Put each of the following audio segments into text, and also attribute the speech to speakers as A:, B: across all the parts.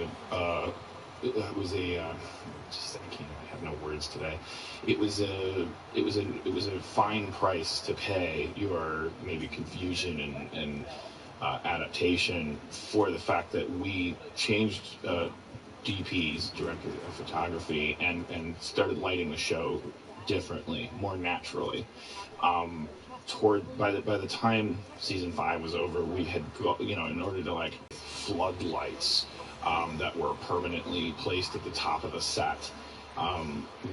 A: like it was a just I have no words today. It was a fine price to pay your maybe confusion and adaptation for the fact that we changed DPs, director of photography, and started lighting the show differently, more naturally. By the time season 5 was over, we had in order to like floodlights that were permanently placed at the top of the set,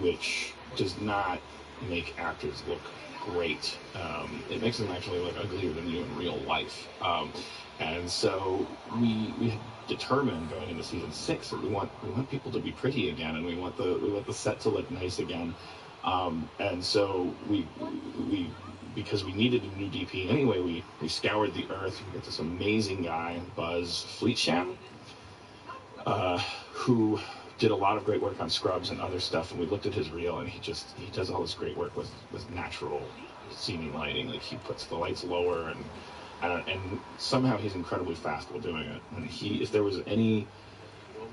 A: which does not make actors look great. It makes them actually look uglier than you in real life. And so we had determined going into season 6 that we want people to be pretty again, and we want the set to look nice again. And so we because we needed a new DP anyway, we scoured the earth. We got this amazing guy, Buzz Fleetsham, who did a lot of great work on Scrubs and other stuff, and we looked at his reel, and he does all this great work with natural seeming lighting. Like, he puts the lights lower, and somehow he's incredibly fast while doing it. And if there was any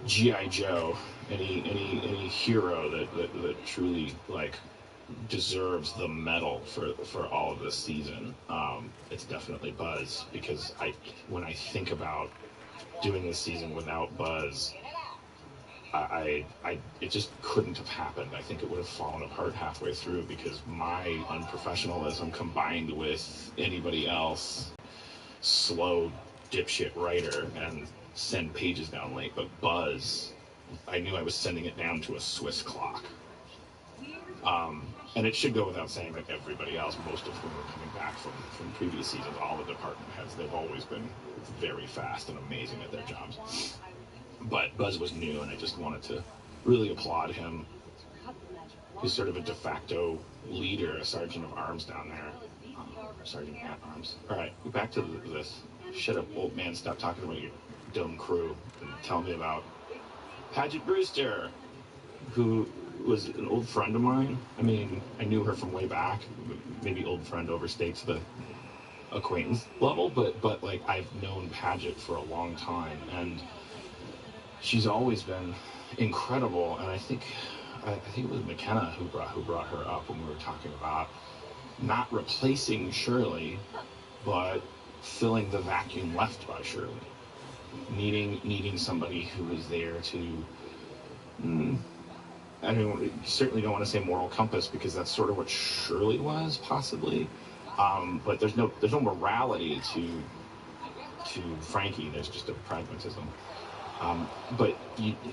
A: G.I. Joe, any hero that truly like deserves the medal for all of this season, it's definitely Buzz. Because when I think about doing this season without Buzz, it just couldn't have happened. I think it would have fallen apart halfway through, because my unprofessionalism combined with anybody else slow dipshit writer and send pages down late. But Buzz, I knew I was sending it down to a Swiss clock. And it should go without saying that everybody else, most of whom are coming back from previous seasons, all the department heads, they've always been very fast and amazing at their jobs. But Buzz was new, and I just wanted to really applaud him. He's sort of a de facto leader, a sergeant of arms down there. Sergeant at arms. All right, back to this. Shut up, old man. Stop talking about your dumb crew and tell me about Paget Brewster, who was an old friend of mine. I mean, I knew her from way back. Maybe old friend overstates the acquaintance level, but like, I've known Paget for a long time, and she's always been incredible. And I think it was McKenna who brought her up when we were talking about not replacing Shirley, but filling the vacuum left by Shirley. Needing somebody who was there to, certainly don't want to say moral compass, because that's sort of what Shirley was, possibly. But there's no morality to Frankie. There's just a pragmatism. But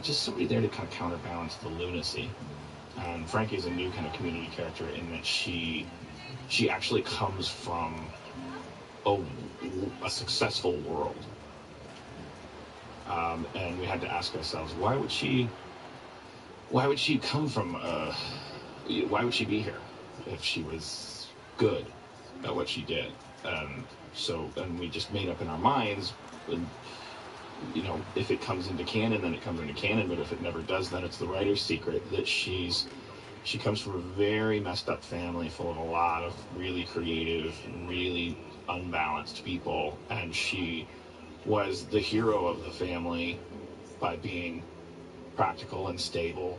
A: just somebody there to kind of counterbalance the lunacy. And Frankie's a new kind of community character in that she actually comes from a successful world. And we had to ask ourselves, why would she come from, why would she be here if she was good at what she did? And we just made up in our minds, and, if it comes into canon, then it comes into canon, but if it never does, then it's the writer's secret, that she comes from a very messed up family full of a lot of really creative, really unbalanced people, and she was the hero of the family by being practical and stable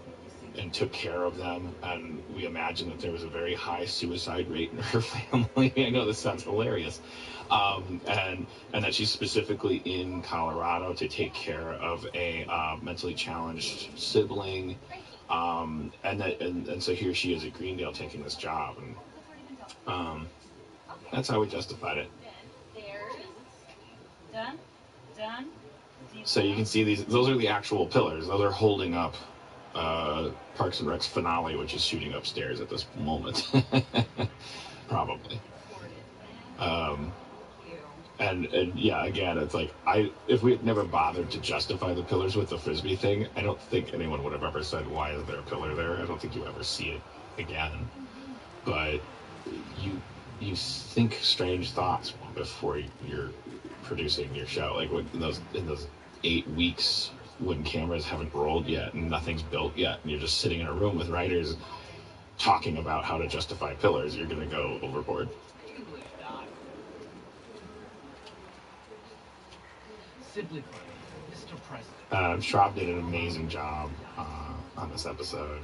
A: and took care of them. And we imagine that there was a very high suicide rate in her family. I know this sounds hilarious. And that she's specifically in Colorado to take care of a mentally challenged sibling. And so here she is at Greendale taking this job. And that's how we justified it. Done. So you can see those are the actual pillars. Those are holding up Parks and Rec's finale, which is shooting upstairs at this moment. Probably. And yeah, again, it's like, if we had never bothered to justify the pillars with the Frisbee thing, I don't think anyone would have ever said, why is there a pillar there? I don't think you ever see it again. But you think strange thoughts before you're producing your show. Like, in those 8 weeks when cameras haven't rolled yet and nothing's built yet, and you're just sitting in a room with writers talking about how to justify pillars, you're going to go overboard.
B: Simply put, Mr.
A: Schraub did an amazing job on this episode.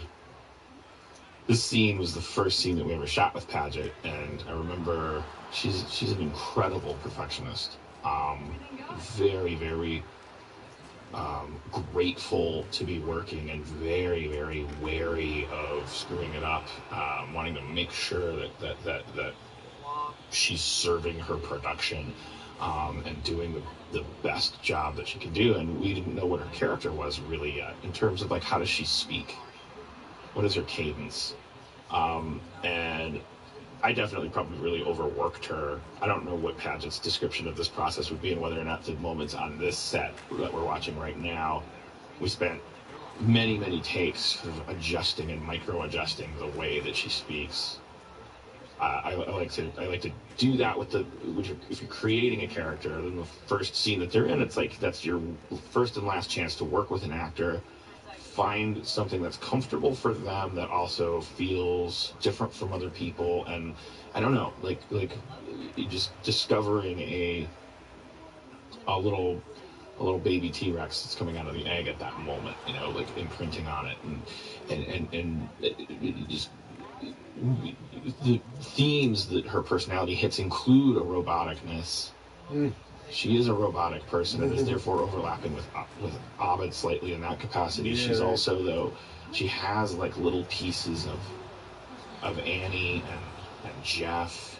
A: This scene was the first scene that we ever shot with Paget, and I remember she's an incredible perfectionist. Very, very grateful to be working, and very, very wary of screwing it up, wanting to make sure that she's serving her production and doing the best job that she can do. And we didn't know what her character was really yet, in terms of like, how does she speak? What is her cadence? And I definitely probably really overworked her. I don't know what Paget's description of this process would be, and whether or not the moments on this set that we're watching right now, we spent many, many takes sort of adjusting and micro-adjusting the way that she speaks. I like to do that with if you're creating a character, then the first scene that they're in, it's like that's your first and last chance to work with an actor. Find something that's comfortable for them that also feels different from other people, and I don't know, like just discovering a little baby T-Rex that's coming out of the egg at that moment, like imprinting on it, and just the themes that her personality hits include a roboticness. She is a robotic person and is therefore overlapping with Abed slightly in that capacity. Yeah, she's also, though, she has like little pieces of Annie and Jeff,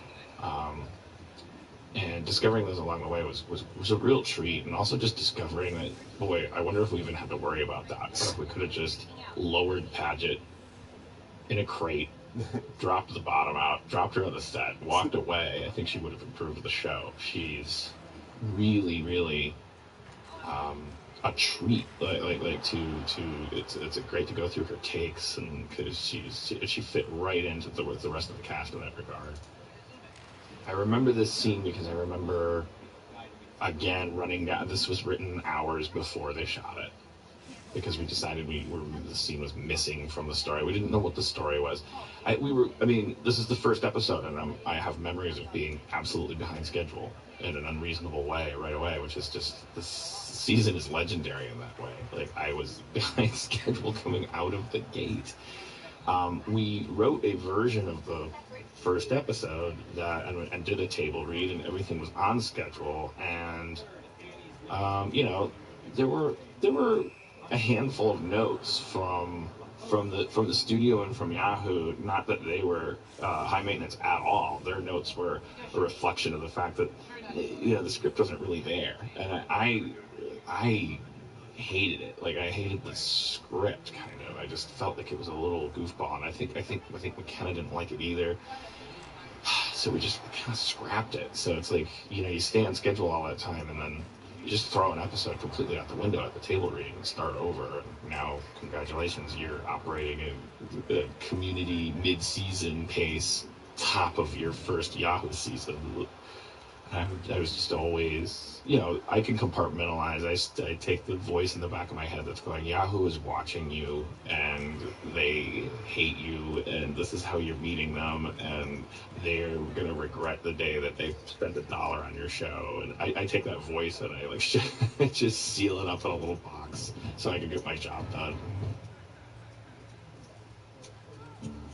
A: and discovering those along the way was a real treat. And also just discovering that, boy, I wonder if we even had to worry about that. If we could have just lowered Paget in a crate, dropped the bottom out, dropped her on the set, walked away, I think she would have improved the show. She's really, really a treat. It's great to go through her takes, and because she fit right into the rest of the cast in that regard. I remember this scene because I remember again running down. This was written hours before they shot it, because we decided the scene was missing from the story. We didn't know what the story was. This is the first episode, and I have memories of being absolutely behind schedule in an unreasonable way right away, which is just, this season is legendary in that way. Like, I was behind schedule coming out of the gate. We wrote a version of the first episode and did a table read, and everything was on schedule, and there were a handful of notes from the studio and from Yahoo. Not that they were high maintenance at all. Their notes were a reflection of the fact that the script wasn't really there, and I hated it. Like, I hated the script, kind of. I just felt like it was a little goofball, and I think McKenna didn't like it either. So we just kind of scrapped it. So it's like, you stay on schedule all that time, and then you just throw an episode completely out the window at the table reading and start over. And now, congratulations, you're operating a community mid-season pace, top of your first Yahoo season. I was just always, I can compartmentalize. I take the voice in the back of my head that's going, Yahoo is watching you, and they hate you, and this is how you're meeting them, and they're going to regret the day that they spent $1 on your show. And I take that voice and I just seal it up in a little box so I can get my job done.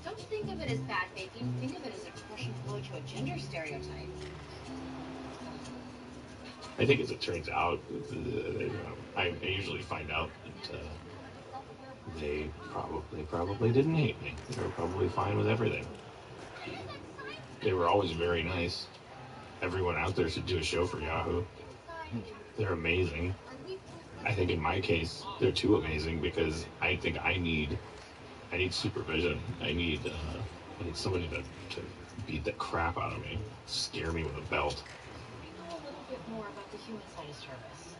B: Don't think of it as bad baking. Think of it as a pushing forward to a gender stereotype.
A: I think, as it turns out, I usually find out that they probably didn't hate me. They were probably fine with everything. They were always very nice. Everyone out there should do a show for Yahoo. They're amazing. I think in my case, they're too amazing, because I think I need supervision. I need somebody to beat the crap out of me, scare me with a belt.
B: More about the human side of service.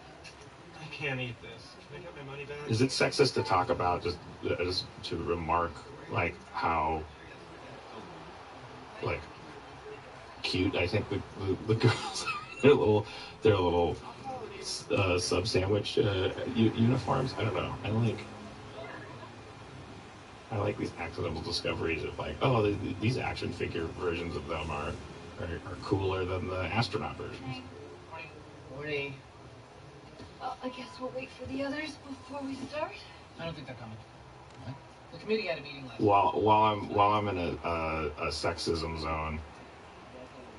C: I can't eat this. Can I get my money back?
A: Is it sexist to talk about, just to remark, like, how, like, cute I think the girls their little sub sandwich uniforms? I don't know. I like these accidental discoveries of, like, oh, these action figure versions of them are cooler than the astronaut versions.
C: Morning.
B: Well, I guess we'll wait for the others before we start.
D: I don't think they're coming. What? The committee had a meeting last
A: While I'm in a sexism zone,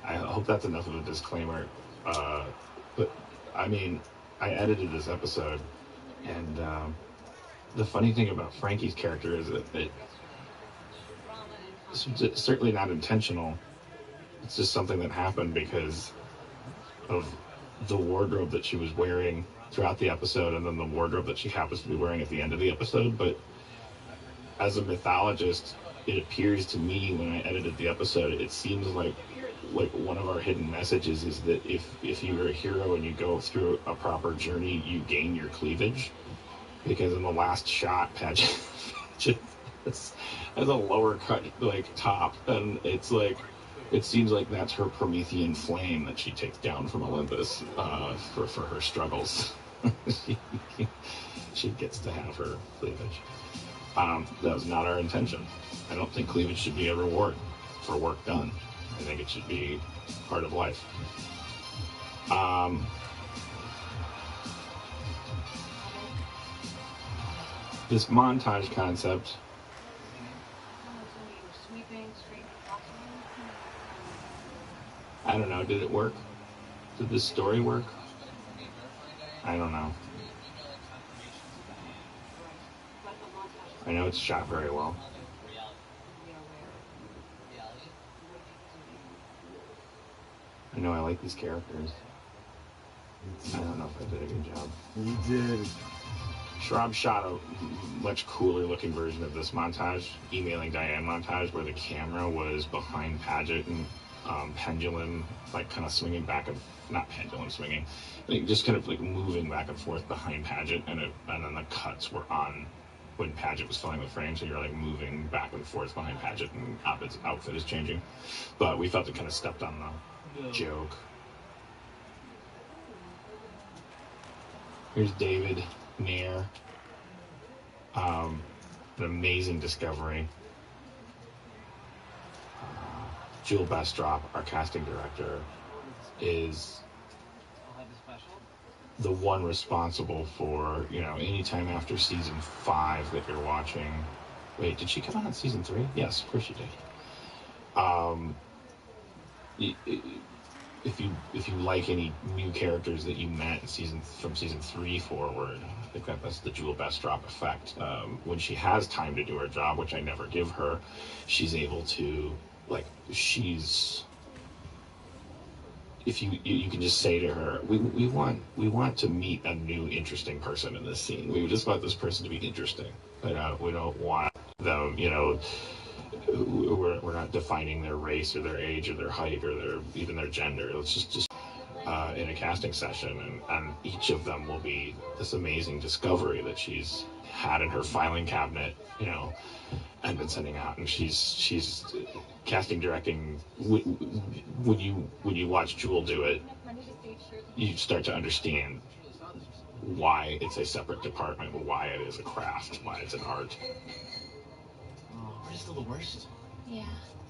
A: I hope that's enough of a disclaimer. But I mean, I edited this episode, and the funny thing about Frankie's character is that it's certainly not intentional. It's just something that happened because of the wardrobe that she was wearing throughout the episode, and then the wardrobe that she happens to be wearing at the end of the episode. But as a mythologist, it appears to me when I edited the episode, it seems like one of our hidden messages is that if you're a hero and you go through a proper journey, you gain your cleavage. Because in the last shot, Paget has a lower cut top, and it's like it seems like that's her Promethean flame that she takes down from Olympus for her struggles. she gets to have her cleavage. That was not our intention. I don't think cleavage should be a reward for work done. I think it should be part of life. This montage concept. I don't know. Did it work? Did this story work? I don't know. I know it's shot very well. I know I like these characters. I don't know if I did a good job.
E: You did.
A: Schraub shot a much cooler looking version of this montage, Emailing Diane montage, where the camera was behind Paget and pendulum, kind of swinging back and not pendulum swinging, just kind of moving back and forth behind Paget, and then the cuts were on when Paget was filling the frame, so you're moving back and forth behind Paget and Abed's outfit is changing. But we felt it kind of stepped on the joke. Here's David Nair. An amazing discovery. Jewel Bestrop, our casting director, is the one responsible for, anytime after season 5 that you're watching. Wait, did she come out in season 3? Yes, of course she did. If you like any new characters that you met from season 3 forward, I think that's the Jewel Bestrop effect. When she has time to do her job, which I never give her, she's able to, if you can just say to her, we want to meet a new interesting person in this scene. We just want this person to be interesting. We don't want them, we're not defining their race or their age or their height or even their gender. It's just in a casting session, and each of them will be this amazing discovery that she's had in her filing cabinet, and been sending out. And she's casting directing. When you watch Jewel do it, you start to understand why it's a separate department, why it is a craft, why it's an art.
D: We're still the worst.
B: Yeah.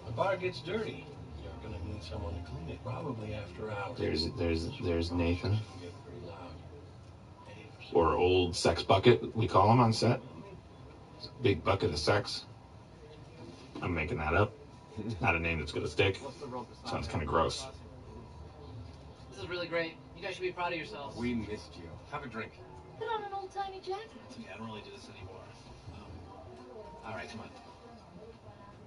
E: The bar gets dirty. You're gonna need someone to clean it, probably after hours.
A: There's Nathan, or Old Sex Bucket, we call him on set. Big bucket of sex. I'm making that up. Not a name that's gonna stick. Sounds kind of gross.
D: This is really great. You guys should be proud of yourselves.
E: We missed you. Have a drink.
B: Put on an old timey jacket.
D: Yeah, I don't really do this anymore. All right, come on.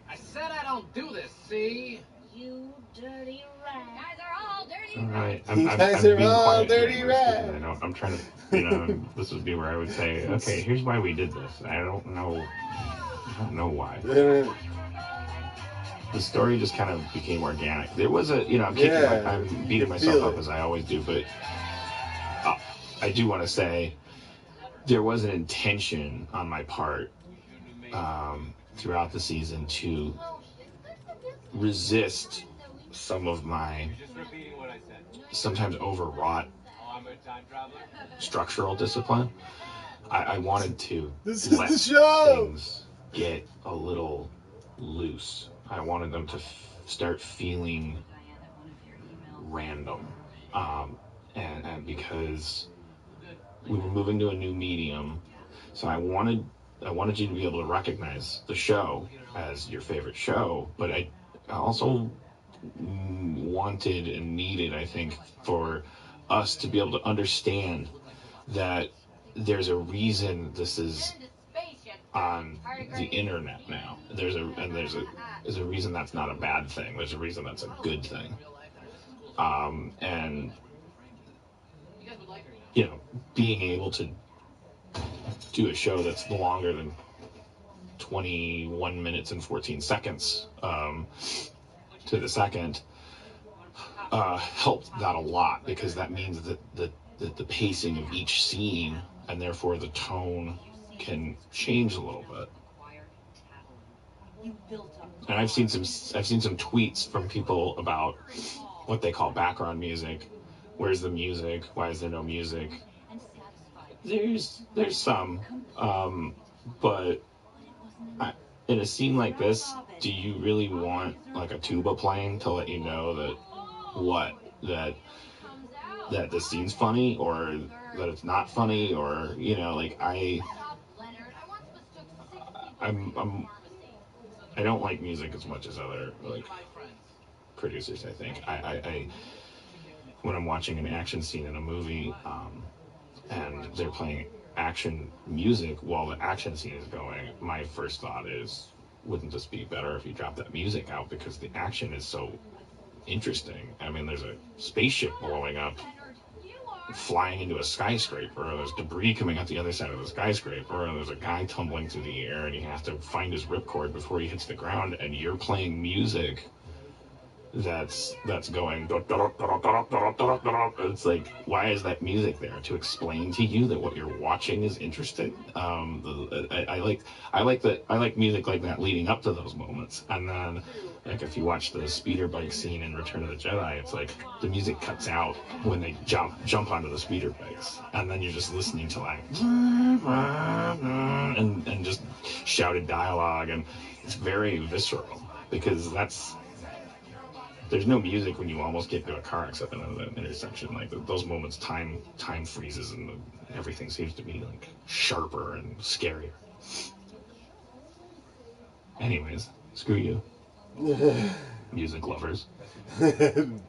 D: I said I don't do this, see?
B: You dirty rat. Guys are all dirty.
A: All right,
E: You guys are all dirty
A: rats.
E: rats.
A: I know. I'm trying to, this would be where I would say, okay, here's why we did this. I don't know why. The story just kind of became organic. There was I'm beating myself up as I always do, but I do want to say there was an intention on my part throughout the season to resist some of my sometimes overwrought structural discipline. I wanted to let things get a little loose. I wanted them to start feeling random, and because we were moving to a new medium, so I wanted you to be able to recognize the show as your favorite show, but I also wanted and needed, I think, for us to be able to understand that there's a reason this is on the internet now. There's a reason that's not a bad thing. There's a reason that's a good thing. And being able to do a show that's longer than 21 minutes and 14 seconds to the second helped that a lot, because that means that the pacing of each scene and therefore the tone can change a little bit. And I've seen some tweets from people about what they call background music. Where's the music? Why is there no music? There's some, but in a scene like this, do you really want like a tuba playing to let you know that the scene's funny, or that it's not funny, or I don't like music as much as other producers. I think I when I'm watching an action scene in a movie, and they're playing action music while the action scene is going, my first thought is, wouldn't this be better if you dropped that music out, because the action is so interesting. I mean, there's a spaceship blowing up, flying into a skyscraper, or there's debris coming out the other side of the skyscraper, and there's a guy tumbling through the air, and he has to find his ripcord before he hits the ground, and you're playing music that's going. It's like, why is that music there? To explain to you that what you're watching is interesting. I like music like that leading up to those moments, and then like if you watch the speeder bike scene in Return of the Jedi, it's like the music cuts out when they jump onto the speeder bikes, and then you're just listening to like and just shouted dialogue, and it's very visceral, because there's no music when you almost get into a car accident at an intersection. Like those moments, time freezes, and everything seems to be like sharper and scarier. Anyways, screw you, music lovers. And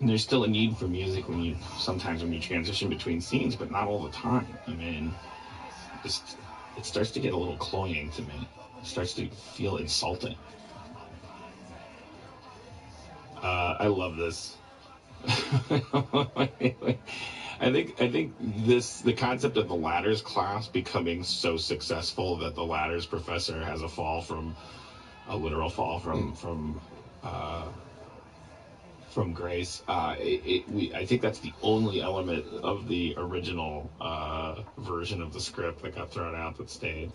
A: there's still a need for music sometimes when you transition between scenes, but not all the time. I mean, it starts to get a little cloying to me. It starts to feel insulting. I love this. I think the concept of the ladders class becoming so successful that the ladders professor has a literal fall from grace. I think that's the only element of the original version of the script that got thrown out that stayed.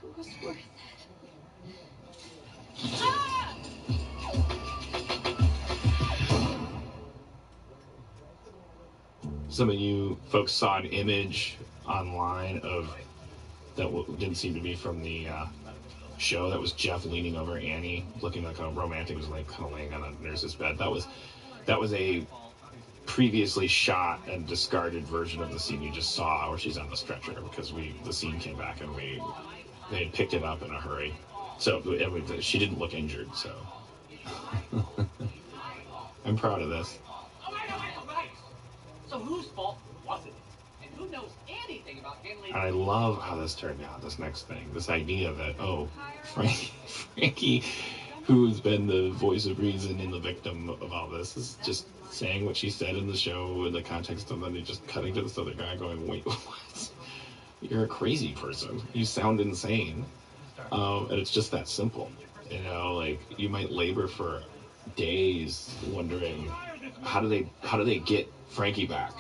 B: It was worth it.
A: Some of you folks saw an image online that didn't seem to be from the show. That was Jeff leaning over Annie, looking like a romantic, was like kind of laying on a nurse's bed. That was a previously shot and discarded version of the scene you just saw, where she's on the stretcher, because the scene came back and they had picked it up in a hurry. So she didn't look injured. So I'm proud of this.
D: Right. So whose fault was it? And who knows anything about handling?
A: And I love how this turned out. This next thing, this idea that Frankie, who's been the voice of reason and the victim of all this, is just saying what she said in the show in the context of then just cutting to this other guy going, wait, what? You're a crazy person. You sound insane. And it's just that simple. Like you might labor for days wondering how do they get Frankie back,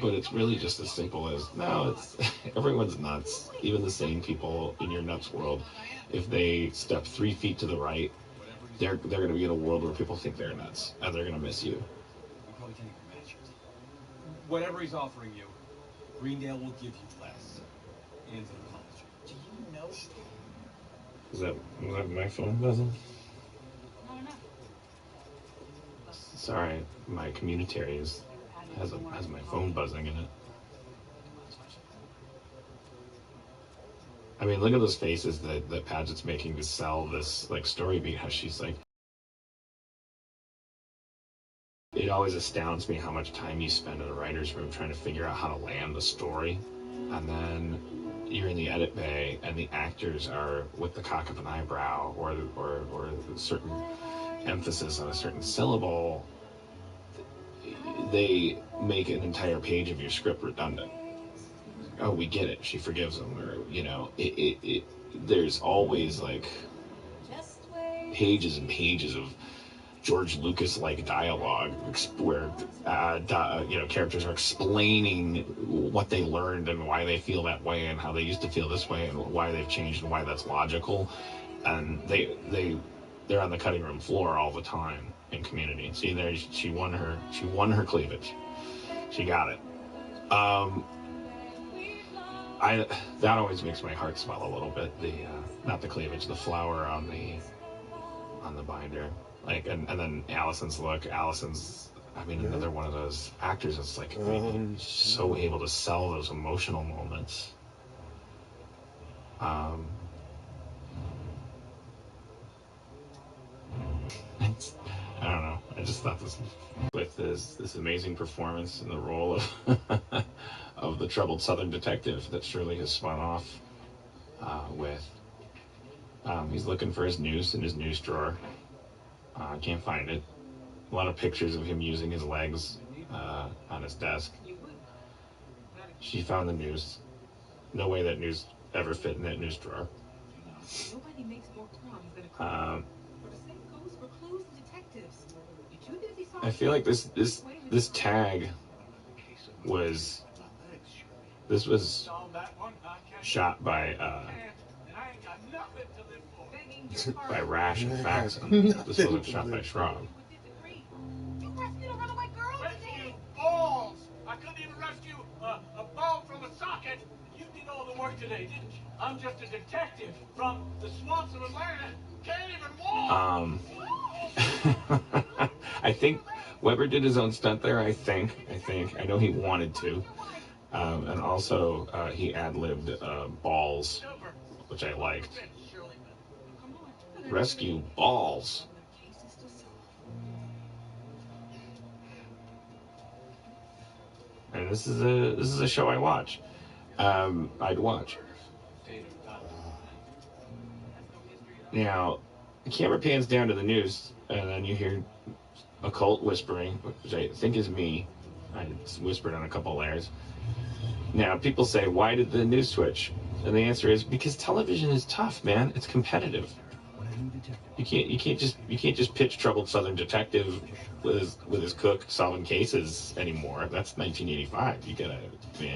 A: but it's really just as simple as, no, it's everyone's nuts. Even the sane people in your nuts world, if they step 3 feet to the right, they're going to be in a world where people think they're nuts, and they're going to miss you.
E: Whatever he's offering you, Greendale will give you less. And an apology.
C: Do you know?
A: Was that my phone buzzing? Sorry, my communitary has my phone buzzing in it. I mean, look at those faces that Paget's making to sell this like story beat. How she's like, it always astounds me how much time you spend in a writer's room trying to figure out how to land the story, and then you're in the edit bay and the actors are with the cock of an eyebrow or a certain emphasis on a certain syllable. They make an entire page of your script redundant. Oh, we get it. She forgives him, or there's always like pages and pages of George Lucas-like dialogue where characters are explaining what they learned and why they feel that way and how they used to feel this way and why they've changed and why that's logical, and they're on the cutting room floor all the time in Community. See, there she won her cleavage. She got it. That always makes my heart swell a little bit. The not the cleavage, the flower on the binder. Like, and then Allison's look. Allison's, I mean, another one of those actors that's like so able to sell those emotional moments. I don't know. I just thought this with this amazing performance in the role of of the troubled Southern detective that Shirley has spun off with. He's looking for his noose in his noose drawer. Can't find it. A lot of pictures of him using his legs on his desk. She found the noose. No way that noose ever fit in that noose drawer. I feel like this tag was shot by Rash and Faxon. This wasn't shot by Schraub.
E: Balls! I couldn't even rescue a bulb from a socket. You did all the work today, didn't you? I'm just a detective from the swamps of Atlanta. Can't even walk.
A: I think Weber did his own stunt there. I think. I know he wanted to. And also, he ad-libbed balls, which I liked. Rescue balls. And this is a show I watch. I'd watch. Now, the camera pans down to the news, and then you hear occult whispering, which I think is me. I whispered on a couple layers. Now, people say, why did the news switch? And the answer is because television is tough, man. It's competitive. You can't just pitch troubled Southern detective with his cook solving cases anymore. That's 1985.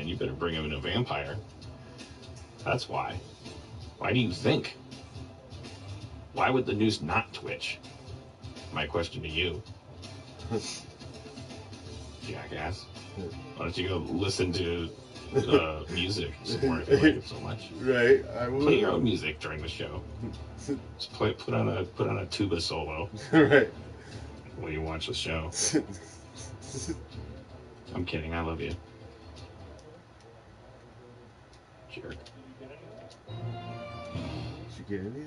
A: You better bring him in a vampire. That's why. Why do you think? Why would the news not twitch? My question to you. Jackass. Why don't you go listen to music some more if you like it so much?
F: Right, I will.
A: Play your own music during the show. Just put on a tuba solo.
F: Right.
A: While you watch the show. I'm kidding. I love you. Jerk.
F: Did you get any of that?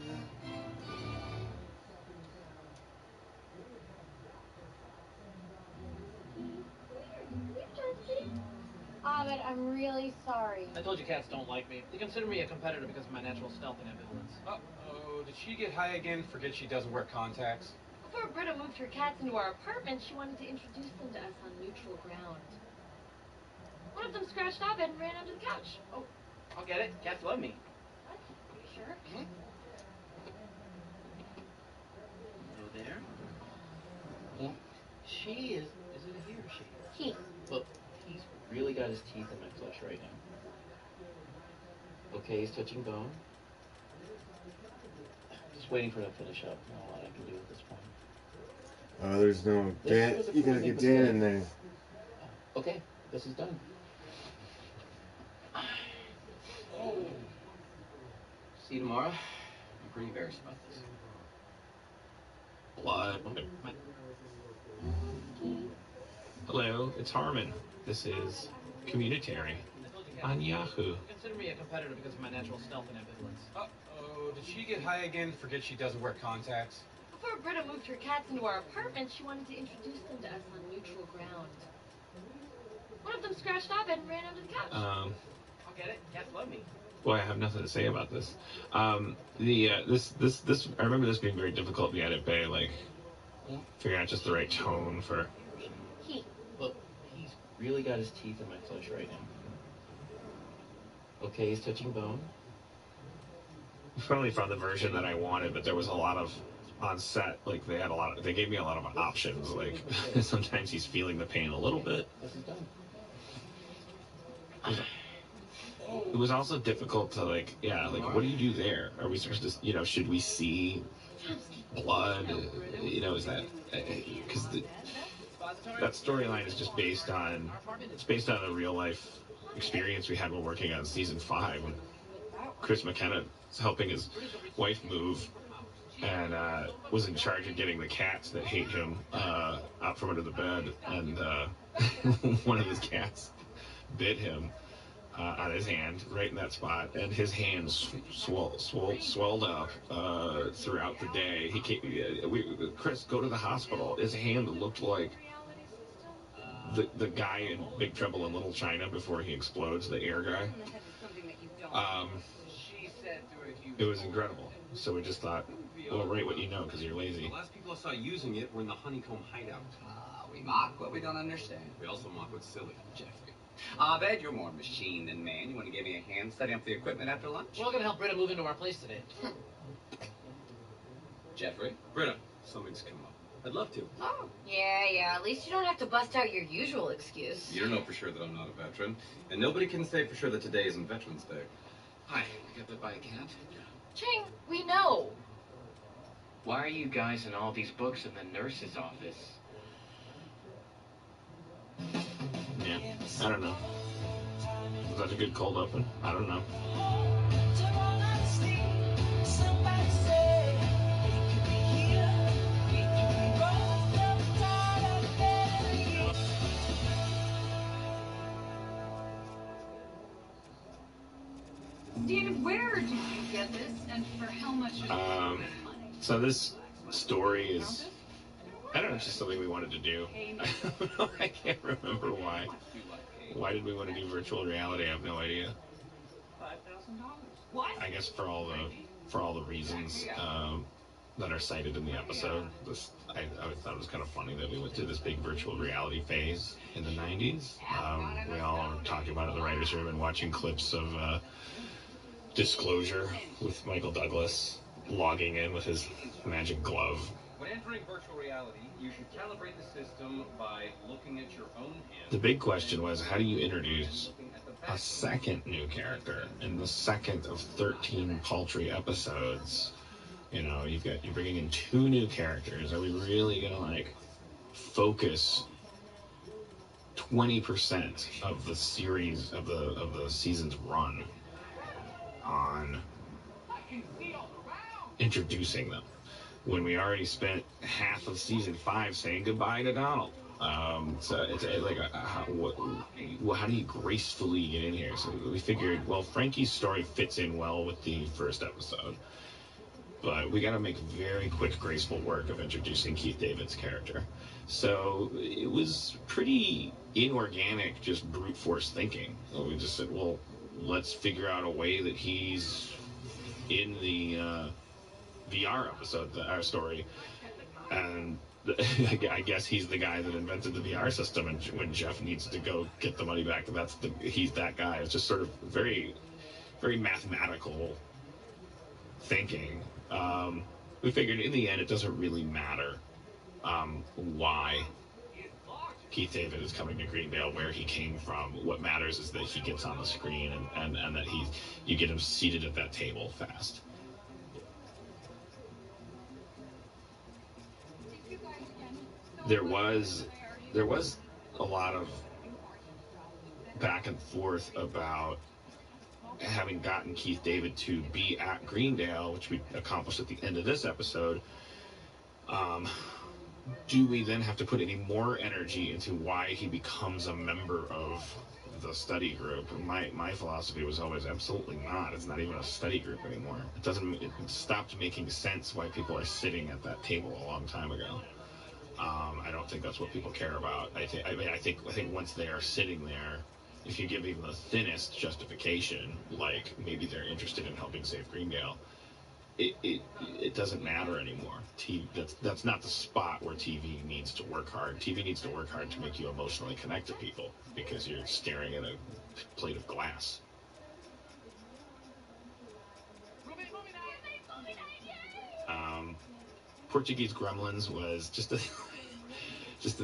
B: But I'm really sorry.
D: I told you cats don't like me. They consider me a competitor because of my natural stealthing abilities.
C: Uh-oh, did she get high again? Forget she doesn't wear contacts?
B: Before Britta moved her cats into our apartment, she wanted to introduce them to us on neutral ground. One of them scratched Abed and ran under the couch.
D: Oh, I'll get it. Cats love me.
B: What? Are you sure?
D: Mm-hmm. Go there. Well, she is it a he or she?
B: He.
D: Well, he's really got his teeth in my flesh right now. Okay, he's touching bone. Just waiting for him to finish up. Not a lot I can do at this point.
F: Oh, there's no Dan. You gotta get Dan in there.
D: Okay, this is done. Oh. See you tomorrow. I'm pretty embarrassed about this.
A: Blood. Hello, it's Harmon. This is Communitary on Yahoo.
D: Consider me a competitor because of my natural stealth and ambivalence.
C: Uh-oh, did she get high again? Forget she doesn't wear contacts?
B: Before Britta moved her cats into our apartment, she wanted to introduce them to us on neutral ground. One of them scratched off and ran under the couch.
D: I'll get it. Cats love me.
A: Boy, I have nothing to say about this. This I remember this being very difficult in the edit bay, like figuring out just the right tone for.
G: Look, he's really got his teeth in my flesh right now. Okay, he's touching bone.
A: I finally found the version that I wanted, but there was a lot of on set. Like they gave me a lot of options. Like sometimes he's feeling the pain a little bit.
G: This is done.
A: It was also difficult to what do you do there? Are we supposed to, should we see blood? Is that because that storyline is just based on a real life experience we had while working on season 5 when Chris McKenna was helping his wife move and was in charge of getting the cats that hate him out from under the bed, and one of his cats bit him on his hand right in that spot, and his hand swelled up throughout the day. Chris, go to the hospital. His hand looked like the guy in Big Trouble in Little China before he explodes, the air guy. It was incredible. So we just thought, well, write what you know because you're lazy.
H: The last people I saw using it were in the honeycomb hideout.
I: We mock what we don't understand.
H: We also mock what's silly.
I: Jeffrey. I bet you're more machine than man. You want to give me a hand setting up the equipment after lunch?
D: We're all gonna help Britta move into our place today.
I: Jeffrey?
H: Britta, something's come up. I'd love to.
J: Oh, yeah. At least you don't have to bust out your usual excuse.
H: You don't know for sure that I'm not a veteran, and nobody can say for sure that today isn't Veterans Day.
G: Hi, I got bit by a cat.
B: Ching, we know.
G: Why are you guys in all these books in the nurse's office?
A: Yeah, I don't know. Was that a good cold open? I don't know.
K: David, where did you get this, and for how much?
A: So this story is, I don't know, it's just something we wanted to do. I can't remember why. Why did we want to do virtual reality? I have no idea.
K: What?
A: I guess for all the reasons that are cited in the episode. I thought it was kind of funny that we went through this big virtual reality phase in the 90s. We all are talking about it in the writers' room and watching clips of Disclosure with Michael Douglas logging in with his magic glove.
H: When entering virtual reality, you should calibrate the system by looking at your own hand.
A: The big question was, how do you introduce a second new character in the second of 13 paltry episodes? You're bringing in 2 new characters. Are we really gonna focus 20% of the series of the season's run on introducing them when we already spent half of season 5 saying goodbye to Donald? So it's how do you gracefully get in here? So we figured, well, Frankie's story fits in well with the first episode, but we got to make very quick, graceful work of introducing Keith David's character. So it was pretty inorganic, just brute force thinking. So we just said, well, let's figure out a way that he's in the VR episode, our story, and I guess he's the guy that invented the VR system, and when Jeff needs to go get the money back, he's that guy. It's just sort of very, very mathematical thinking. We figured in the end it doesn't really matter why Keith David is coming to Greendale, where he came from. What matters is that he gets on the screen and that you get him seated at that table fast. There was a lot of back and forth about having gotten Keith David to be at Greendale, which we accomplished at the end of this episode. do we then have to put any more energy into why he becomes a member of the study group? My philosophy was always absolutely not. It's not even a study group anymore. It stopped making sense why people are sitting at that table a long time ago. I don't think that's what people care about. I think once they are sitting there, if you give even the thinnest justification, like maybe they're interested in helping save Greendale, it doesn't matter anymore. That's not the spot where TV needs to work hard. TV needs to work hard to make you emotionally connect to people because you're staring at a plate of glass. Portuguese Gremlins was just a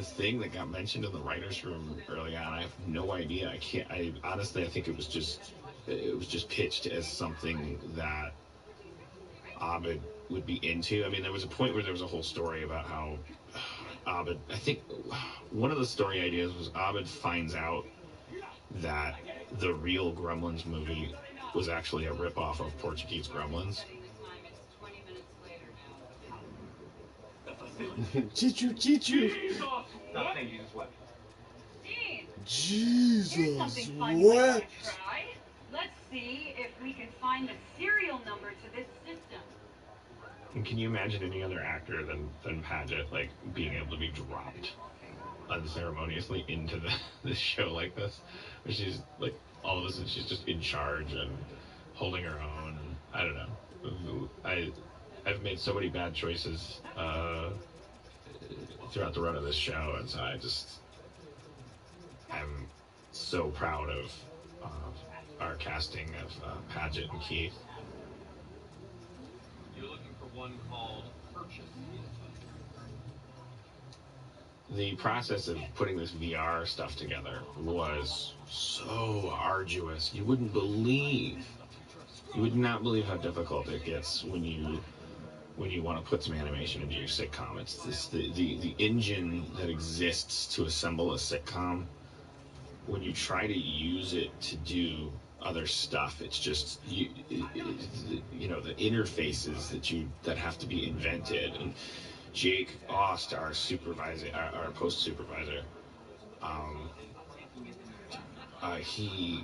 A: thing that got mentioned in the writers' room early on. I have no idea. I honestly think it was just pitched as something that Abed would be into. I mean, there was a point where there was a whole story about how Abed, I think one of the story ideas was Abed finds out that the real Gremlins movie was actually a ripoff of Portuguese Gremlins.
F: Chichu.
H: Nothing, Jesus wept.
K: Dean,
F: Jesus
K: here's something fun you might want
F: what?
K: to try. Let's see if we can find the serial number to this system.
A: And can you imagine any other actor than Padgett like being able to be dropped unceremoniously into this show like this, where she's like all of a sudden she's just in charge and holding her own. And I don't know. I've made so many bad choices throughout the run of this show, and so I'm so proud of our casting of Padgett and Keith.
H: You're looking for one called Purchase.
A: The process of putting this VR stuff together was so arduous. You would not believe how difficult it gets when you want to put some animation into your sitcom. It's the engine that exists to assemble a sitcom. When you try to use it to do other stuff, it's just the interfaces that have to be invented. And Jake Ost, our supervisor, our post supervisor, he,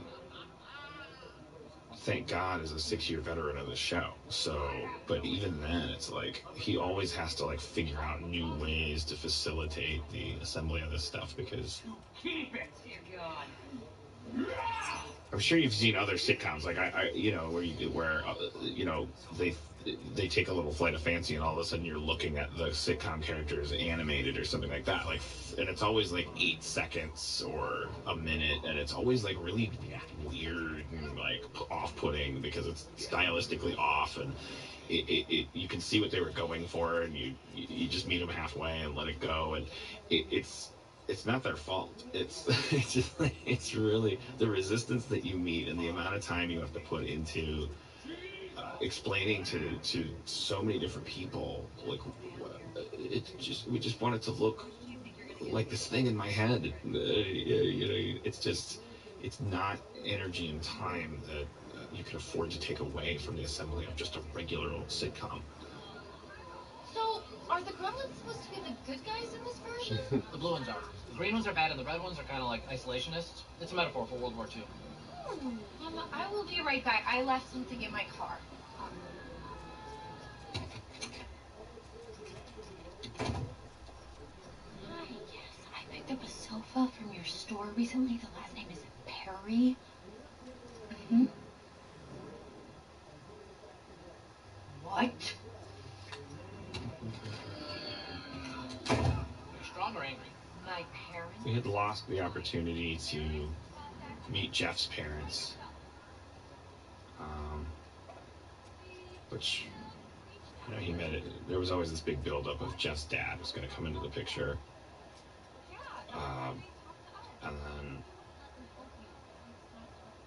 A: thank God, is a 6-year veteran of the show. So, but even then, it's like he always has to like figure out new ways to facilitate the assembly of this stuff because.
K: Keep it, dear God.
A: I'm sure you've seen other sitcoms like where they take a little flight of fancy and all of a sudden you're looking at the sitcom characters animated or something like that, like, and it's always like 8 seconds or a minute, and it's always like really weird and like off-putting because it's stylistically off, and you can see what they were going for, and you just meet them halfway and let it go, and it's not their fault. It's really the resistance that you meet and the amount of time you have to put into explaining to so many different people. Like, we just want it to look like this thing in my head. It's not energy and time that you can afford to take away from the assembly of just a regular old sitcom.
B: So, are the Gremlins supposed to be the good guys in this version?
L: The blue ones are. The green ones are bad, and the red ones are kind of like isolationists. It's a metaphor for World War II.
B: I will be right back. I left something in my car. Yes, I picked up a sofa from your store recently. The last name is Perry. Mm-hmm. What?
L: You're strong or angry?
B: My parents?
A: We had lost the opportunity to meet Jeff's parents, which, he met it. There was always this big buildup of Jeff's dad was going to come into the picture, and then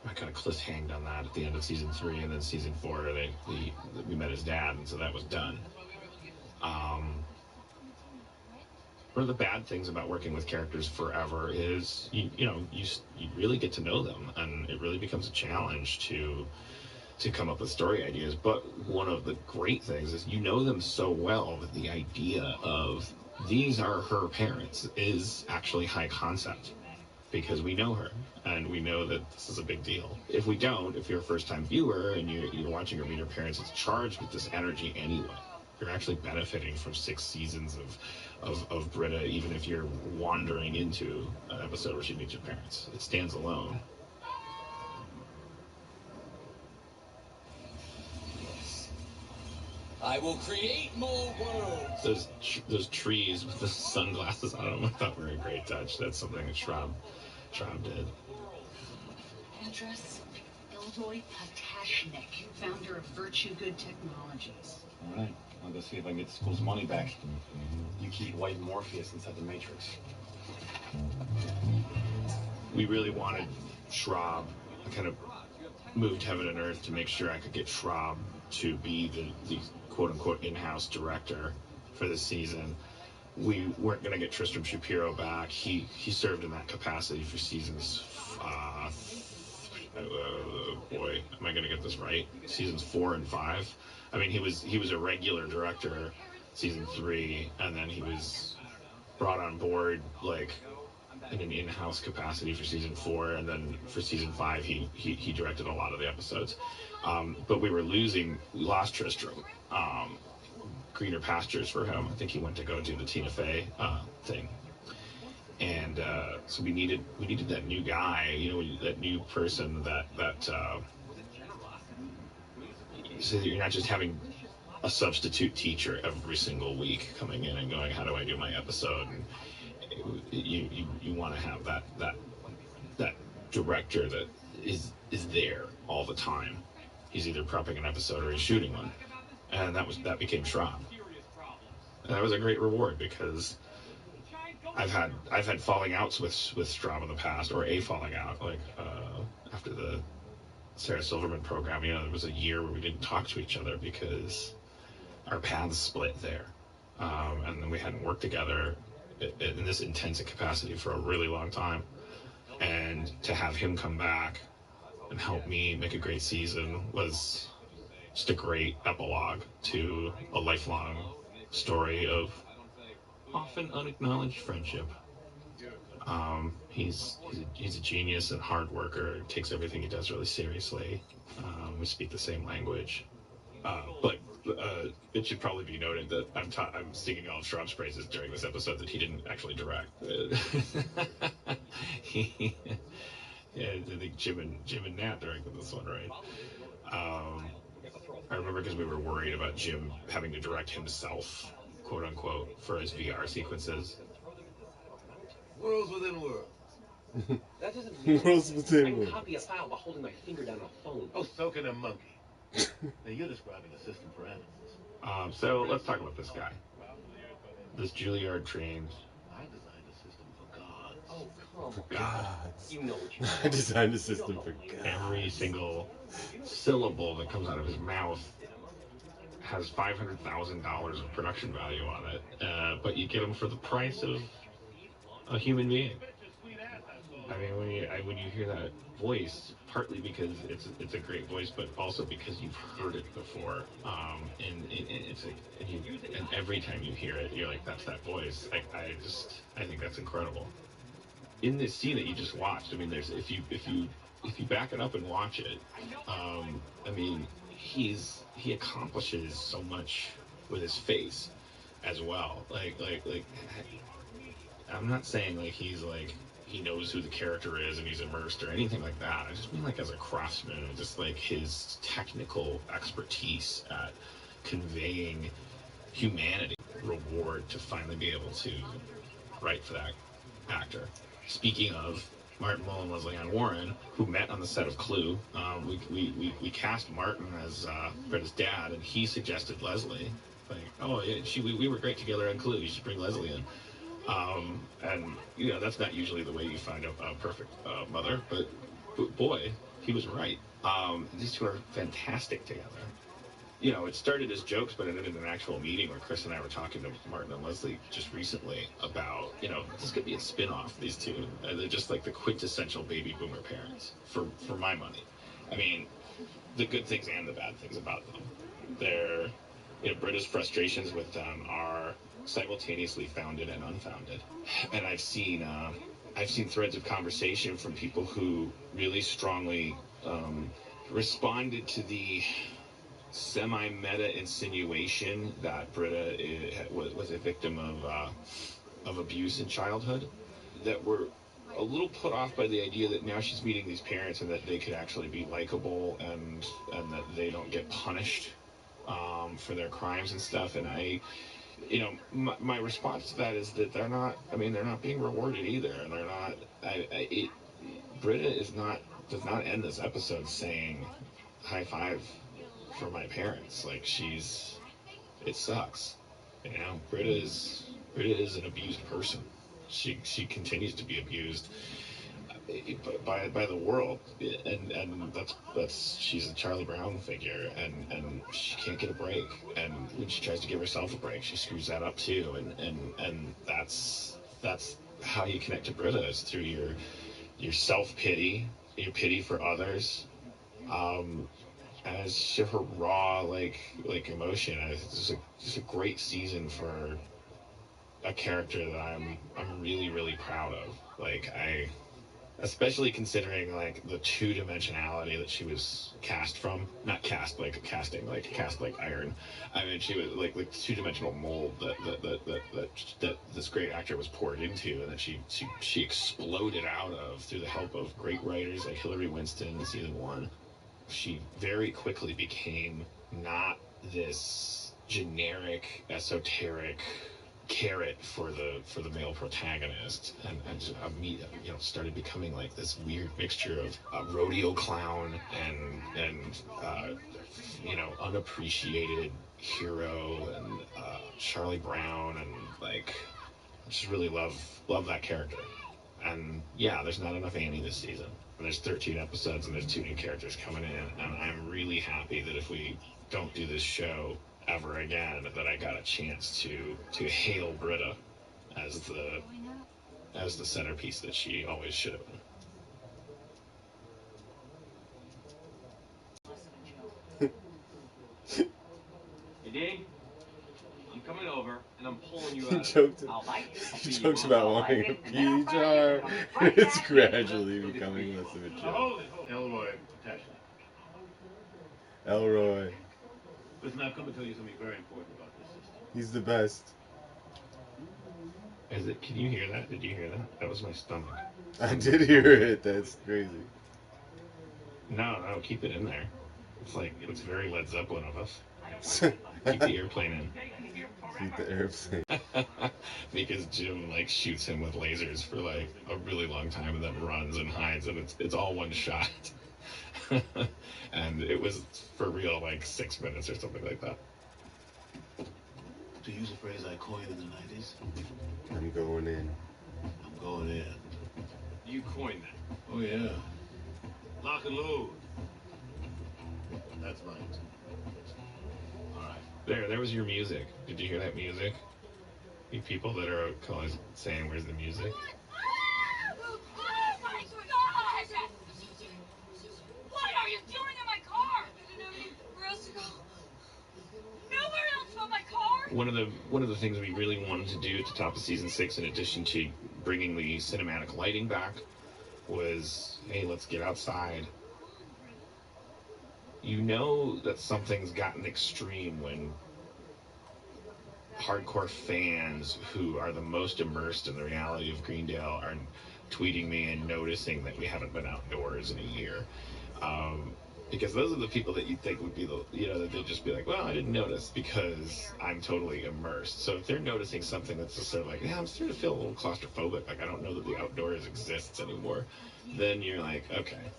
A: I kind of cliffhanged on that at the end of season 3, and then season 4 we met his dad, and so that was done. One of the bad things about working with characters forever is you really get to know them, and it really becomes a challenge to come up with story ideas. But one of the great things is you know them so well that the idea of these are her parents is actually high concept, because we know her and we know that this is a big deal. If we don't, if you're a first-time viewer and you're watching her meet her parents, it's charged with this energy anyway. You're actually benefiting from 6 seasons of Britta, even if you're wandering into an episode where she meets your parents. It stands alone.
M: I will create more worlds.
A: Those trees with the sunglasses on them, I thought were a great touch. That's something that Schraub did.
N: Address: Ildoy Patashnik, founder of Virtue Good Technologies.
C: All right, I'll go see if I can get the school's money back. You keep white Morpheus inside the Matrix.
A: We really wanted Schraub. I kind of moved heaven and earth to make sure I could get Schraub to be the quote-unquote in-house director for this season. We weren't going to get Tristram Shapiro back. He served in that capacity for seasons, boy, am I going to get this right? Seasons 4 and 5. I mean, he was a regular director season 3, and then he was brought on board like in an in-house capacity for season 4, and then for season 5 he directed a lot of the episodes. But we lost Tristram. Greener pastures for him. I think he went to go do the Tina Fey thing, and so we needed that new guy, that new person that so that you're not just having a substitute teacher every single week coming in and going, how do I do my episode? And you want to have that director that is there all the time. He's either prepping an episode or he's shooting one, and that became Schraub. And that was a great reward, because I've had falling outs with Schraub in the past, or a falling out, like after the Sarah Silverman program. There was a year where we didn't talk to each other because our paths split there, and then we hadn't worked together in this intense capacity for a really long time. And to have him come back and help me make a great season was just a great epilogue to a lifelong story of often unacknowledged friendship. He's a genius and hard worker, takes everything he does really seriously. We speak the same language. But it should probably be noted that I'm singing all of Schraub's praises during this episode that he didn't actually direct. I think Jim and Nat directed this one, right? I remember because we were worried about Jim having to direct himself, quote unquote, for his VR sequences.
M: Worlds within worlds.
H: That doesn't mean
F: Worlds within
H: I can
F: worlds.
H: copy a file by holding my finger down on a phone.
M: Oh, so can a monkey. Now you're describing a system for animals.
A: So let's talk about this guy. This Juilliard trained.
M: I designed a system for gods.
H: Oh, come
F: For
H: on.
F: gods.
H: You know what you
F: I designed a system for gods.
A: Every single syllable that comes out of his mouth has $500,000 of production value on it, but you get him for the price of a human being. I mean, when you hear that voice, partly because it's a great voice, but also because you've heard it before, and every time you hear it, you're like, that's that voice. I think that's incredible. In this scene that you just watched, I mean, there's if you back it up and watch it, I mean, he accomplishes so much with his face as well. Like I'm not saying like he's like he knows who the character is and he's immersed or anything like that. I just mean like as a craftsman, just like his technical expertise at conveying humanity, reward to finally be able to write for that actor. Speaking of Martin Mull and Leslie Ann Warren, who met on the set of Clue, we cast Martin as Britta's dad, and he suggested Leslie. Like, oh yeah, we were great together on Clue. You should bring Leslie in. And that's not usually the way you find a perfect mother, but boy, he was right. These two are fantastic together. It started as jokes, but it ended in an actual meeting where Chris and I were talking to Martin and Leslie just recently about, this could be a spin-off, these two. They're just like the quintessential baby boomer parents, for my money. I mean, the good things and the bad things about them. They're Britta's frustrations with them are simultaneously founded and unfounded. And I've seen threads of conversation from people who really strongly responded to the semi-meta insinuation that Britta was a victim of abuse in childhood, that were a little put off by the idea that now she's meeting these parents and that they could actually be likable and that they don't get punished for their crimes and stuff. And my response to that is that they're not being rewarded either, and they're not. Britta does not end this episode saying high five for my parents. Like, it sucks. Britta is an abused person. She continues to be abused by the world, and that's she's a Charlie Brown figure, and she can't get a break. And when she tries to give herself a break, she screws that up too. And that's how you connect to Britta, is through your self-pity, your pity for others, and it's just her raw like emotion. It's just a great season for a character that I'm really, really proud of. Like, especially considering like the two-dimensionality that she was cast from. Not cast like casting, like cast like iron. I mean, she was like two-dimensional mold that this great actor was poured into, and that she exploded out of through the help of great writers like Hillary Winston in season 1. She very quickly became not this generic, esoteric carrot for the male protagonist, and started becoming like this weird mixture of a rodeo clown and unappreciated hero, and Charlie Brown, and like, I just really love that character. And yeah, there's not enough Annie this season. And there's 13 episodes and there's 2 new characters coming in, and I'm really happy that if we don't do this show ever again, that I got a chance to hail Britta as the centerpiece that she always should have been.
H: Hey, Dean, I'm coming over and I'm pulling you
F: He
H: out.
F: jokes about wanting a pee jar. It's gradually becoming less of a joke.
M: Elroy Protection.
F: Elroy.
M: Listen, I've come to tell you something very important about this system.
F: He's the best.
A: Can you hear that? Did you hear that? That was my stomach.
F: I did hear it. That's crazy.
A: No, keep it in there. It's very Led Zeppelin of us. Keep the airplane in.
F: Keep the airplane.
A: Because Jim shoots him with lasers for a really long time, and then runs and hides, and it's all one shot. And it was for real 6 minutes or something like that.
M: To use a phrase I coined in the 90s,
F: I'm going in.
M: I'm going in.
H: You coined that.
M: Oh yeah. Lock and load. That's mine. All right.
A: There was your music. Did you hear that music? You people that are saying, "Where's the music?"
K: Oh my God! What are you doing in my car? I didn't have anywhere else to go. Nowhere else but my car.
A: One of the things we really wanted to do at the top of season 6, in addition to bringing the cinematic lighting back, was, hey, let's get outside. You know that something's gotten extreme when hardcore fans who are the most immersed in the reality of Greendale are tweeting me and noticing that we haven't been outdoors in a year. Because those are the people that you'd think would be that they'd just be like, well, I didn't notice because I'm totally immersed. So if they're noticing something that's just sort of yeah, I'm starting to feel a little claustrophobic, I don't know that the outdoors exists anymore, then you're like, okay.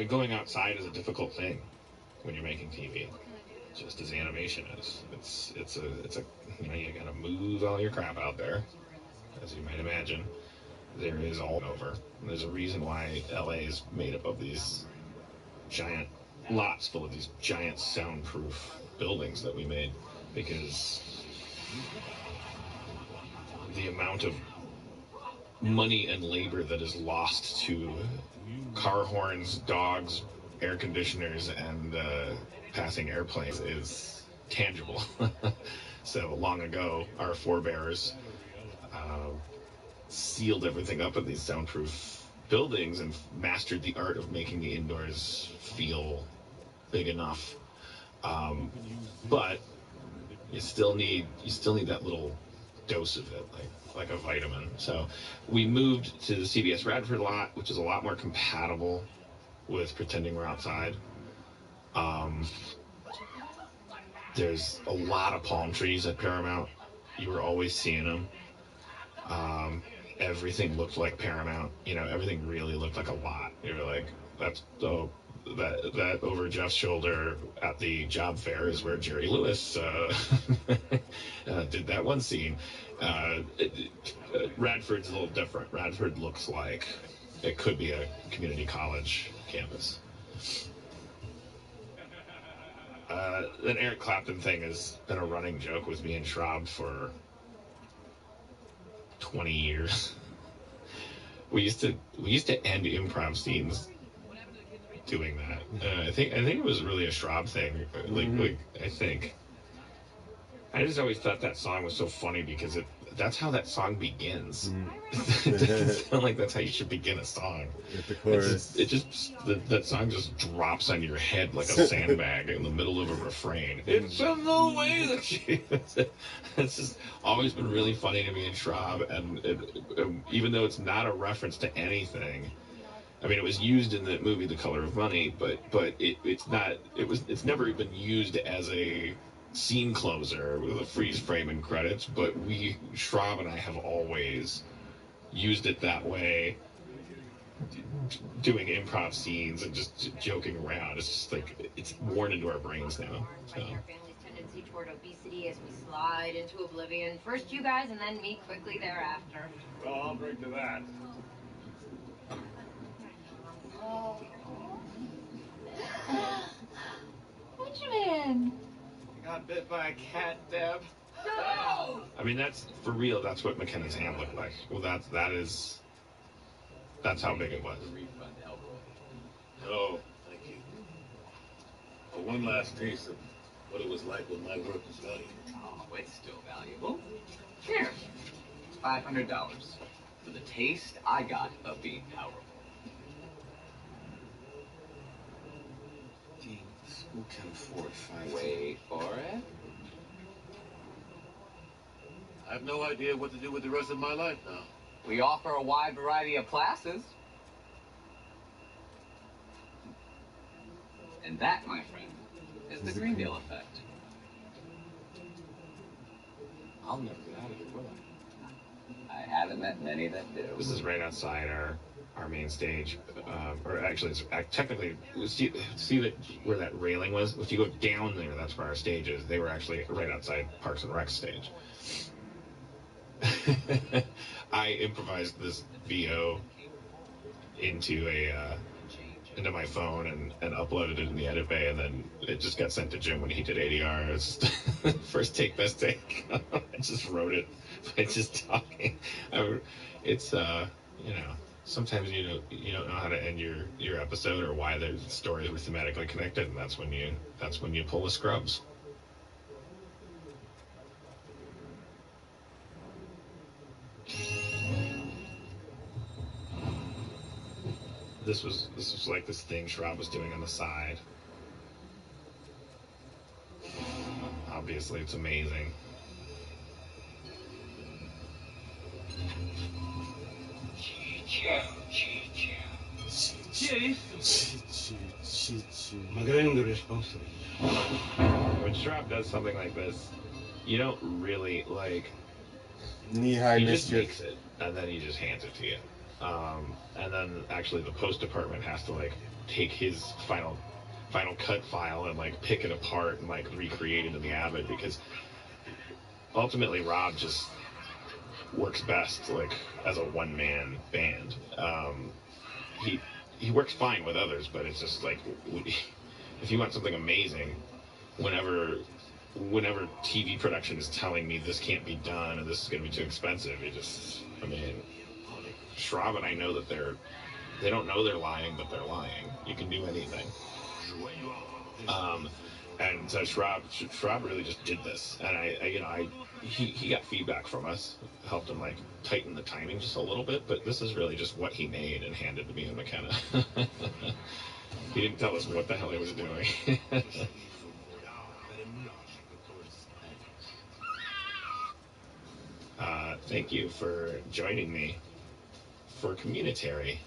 A: Going outside is a difficult thing when you're making TV, just as animation is. It's a you gotta move all your crap out there, as you might imagine. There is all over. There's a reason why LA is made up of these giant lots full of these giant soundproof buildings that we made, because the amount of money and labor that is lost to car horns, dogs, air conditioners and passing airplanes is tangible. So long ago, our forebears sealed everything up in these soundproof buildings and mastered the art of making the indoors feel big enough. But you still need that little dose of it, like a vitamin. So we moved to the CBS Radford lot, which is a lot more compatible with pretending we're outside. There's a lot of palm trees at Paramount. You were always seeing them. Everything looked like Paramount. You know, everything really looked like a lot. You were like, that's that over Jeff's shoulder at the job fair is where Jerry Lewis did that one scene. Radford's a little different. Radford looks like it could be a community college campus. That Eric Clapton thing has been a running joke with me and Schraub for 20 years. We used to end improv scenes doing that. I think it was really a Schraub thing. I just always thought that song was so funny because that's how that song begins. It doesn't sound like that's how you should begin a song.
F: With the chorus.
A: That song just drops on your head like a sandbag in the middle of a refrain. It's in the way that she... It's just always been really funny to me in Schraub, and even though it's not a reference to anything, I mean, it was used in the movie The Color of Money, but it's never been used as a scene closer with a freeze frame and credits, but Schraub and I have always used it that way, doing improv scenes and just joking around. It's just like, it's worn into our brains now. So.
J: Our family's tendency toward obesity as we slide into oblivion. First you guys and then me quickly thereafter.
E: Well, I'll drink to that.
K: Benjamin!
D: Got bit by a cat, Deb.
K: No!
A: I mean, that's for real. That's what McKenna's hand looked like. Well, that's how big it was.
M: Oh, thank you. For one last taste of what it was like when my work was valuable.
I: Oh, it's still valuable. Here, it's $500 for the taste I got of being powerful.
C: Dean, the school can afford $5.
I: Wait for it.
M: I have no idea what to do with the rest of my life now.
I: We offer a wide variety of classes. And that, my friend, is the Greendale effect.
C: I'll never get out of here, will I?
I: I haven't met many that do.
A: This is right outside our main stage, or actually, it's technically, see that where that railing was? If you go down there, that's where our stage is. They were actually right outside Parks and Rec stage. I improvised this VO into my phone and uploaded it in the edit bay, and then it just got sent to Jim when he did ADR. It's first take, best take. I just wrote it by just talking. It's sometimes you don't know how to end your episode or why the stories were thematically connected, and that's when you pull the Scrubs. This was like this thing Schraub was doing on the side. Obviously, it's amazing. When Schraub does something like this, you don't really
F: knee-high
A: he just
F: mischief.
A: makes it, and then he just hands it to you. And then actually the post department has to take his final cut file and pick it apart and recreate it in the Avid, because ultimately Rob just works best as a one-man band. He works fine with others, but it's just if you want something amazing, whenever TV production is telling me this can't be done and this is going to be too expensive, Schraub and I know that They don't know they're lying, but they're lying. You can do anything. And so Schwab really just did this, and he got feedback from us, helped him like tighten the timing just a little bit, but this is really just what he made and handed to me and McKenna. He didn't tell us what the hell he was doing. Thank you for joining me for Communitary.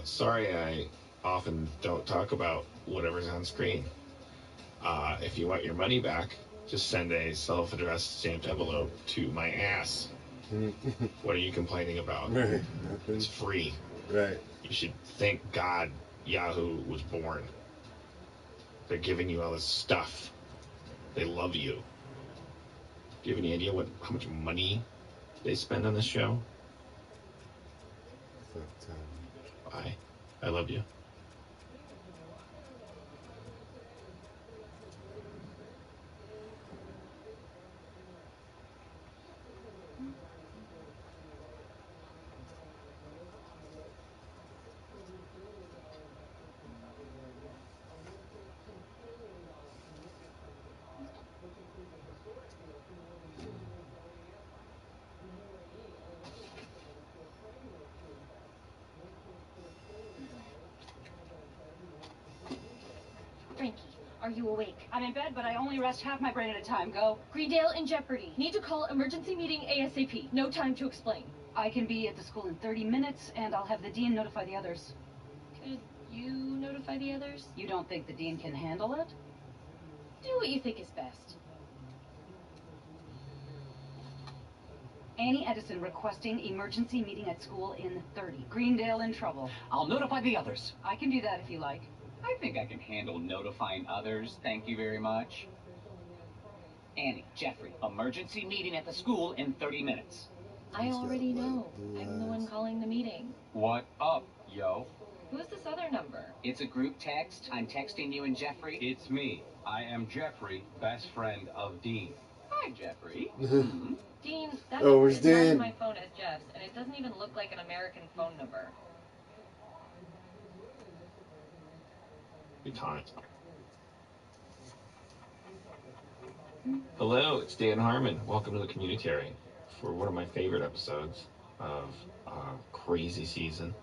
A: Sorry I often don't talk about whatever's on screen. If you want your money back, just send a self-addressed stamped envelope to my ass. What are you complaining about?
F: Right.
A: It's free.
F: Right.
A: You should thank God Yahoo was born. They're giving you all this stuff. They love you. Do you have any idea how much money they spend on this show? Bye. I love you.
B: Frankie, are you awake?
N: I'm in bed, but I only rest half my brain at a time. Go.
B: Greendale in jeopardy. Need to call emergency meeting ASAP. No time to explain.
N: I can be at the school in 30 minutes, and I'll have the dean notify the others.
B: Could you notify the others?
N: You don't think the dean can handle it?
B: Do what you think is best.
N: Annie Edison requesting emergency meeting at school in 30. Greendale in trouble.
L: I'll notify the others.
N: I can do that if you like.
I: I think I can handle notifying others. Thank you very much. Annie, Jeffrey, emergency meeting at the school in 30 minutes.
B: I already know. I'm the one calling the meeting.
I: What up, yo?
B: Who's this other number?
I: It's a group text. I'm texting you and Jeffrey.
H: It's me. I am Jeffrey, best friend of Dean.
I: Hi, Jeffrey.
B: Dean, that
F: Oh,
B: number
F: where's
B: is not
F: Dan?
B: in my phone as Jeff's, and it doesn't even look like an American phone number.
A: Good time. Hello, it's Dan Harmon. Welcome to the Communitary for one of my favorite episodes of Crazy Season.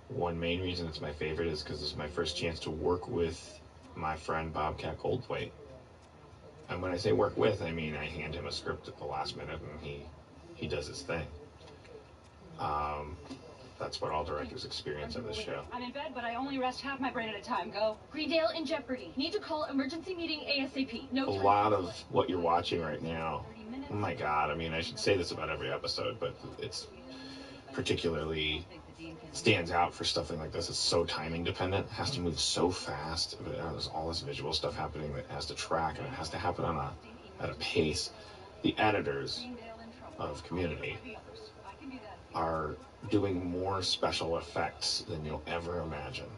A: One main reason it's my favorite is because this is my first chance to work with my friend Bobcat Goldthwait. And when I say work with, I mean I hand him a script at the last minute and he does his thing. That's what all directors experience on this show.
N: I'm in bed, but I only rest half my brain at a time. Go.
B: Greendale in jeopardy. Need to call emergency meeting ASAP. No
A: A
B: time.
A: lot of what you're watching right now, oh my God, I mean, I should say this about every episode, but it's particularly stands out for stuff like this. It's so timing dependent. It has to move so fast. There's all this visual stuff happening that has to track, and it has to happen at a pace. The editors of Community are doing more special effects than you'll ever imagine.